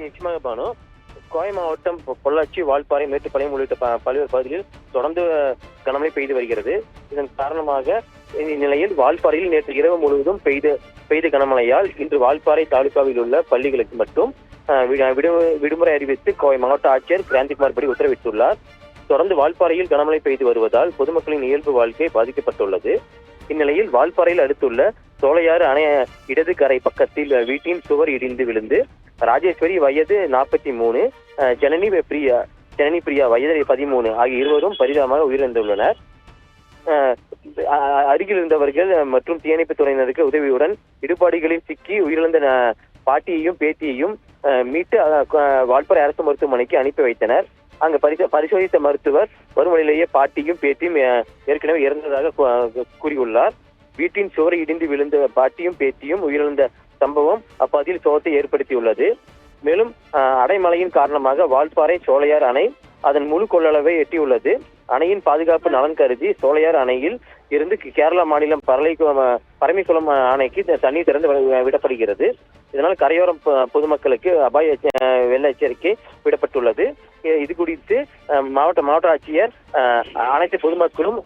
நிச்சயமாக பானு. கோவை மாவட்டம் பொள்ளாச்சி, வால்பாறை, மேட்டுப்பாளையம் உள்ளிட்ட பல்வேறு பகுதிகளில் தொடர்ந்து கனமழை பெய்து வருகிறது. இதன் காரணமாக இந்நிலையில் வால்பாறையில் நேற்று இரவு முழுவதும் பெய்த கனமழையால் இன்று வால்பாறை தாலுகாவில் உள்ள பள்ளிகளுக்கு மட்டும் விடுமுறை அறிவித்து கோவை மாவட்ட ஆட்சியர் கிராந்திகுமார் படி உத்தரவிட்டுள்ளார். தொடர்ந்து வால்பாறையில் கனமழை பெய்து வருவதால் பொதுமக்களின் இயல்பு வாழ்க்கை பாதிக்கப்பட்டுள்ளது. இந்நிலையில் வால்பாறையில் அடுத்துள்ள சோலையாறு அணை இடது கரை பக்கத்தில் வீட்டின் சுவர் இடிந்து விழுந்து ராஜேஸ்வரி வயது 43, ஜனனி பிரியா வயது 13 ஆகிய இருவரும் பரிதாபமாக உயிரிழந்துள்ளனர். அருகில் இருந்தவர்கள் மற்றும் தீயணைப்பு துறையினருக்கு உதவியுடன் இடுபாடுகளில் சிக்கி உயிரிழந்த பாட்டியையும் பேத்தியையும் மீட்டு வால்பாறை அரசு மருத்துவமனைக்கு அனுப்பி வைத்தனர். அங்கு பரிசோதித்த மருத்துவர் வரும் வழியிலேயே பாட்டியும் பேத்தியும் ஏற்கனவே இறந்ததாக கூறியுள்ளார். வீட்டின் சுவரை இடிந்து விழுந்த பாட்டியும் பேத்தியும் உயிரிழந்த சம்பவம் அப்பகுதியில் சோகத்தை ஏற்படுத்தியுள்ளது. மேலும் அடைமழையின் காரணமாக வால்பாறை சோலையார் அணை அதன் முழு கொள்ளளவை எட்டியுள்ளது. அணையின் பாதுகாப்பு நலன் கருதி சோலையார் அணையில் இருந்து கேரளா மாநிலம் பரமிக்குளம் அணைக்கு தண்ணீர் திறந்து விடப்படுகிறது. இதனால் கரையோரம் பொதுமக்களுக்கு அபாய வெள்ள எச்சரிக்கை விடப்பட்டுள்ளது. இது குறித்து மாவட்ட ஆட்சியர் அனைத்து பொதுமக்களும்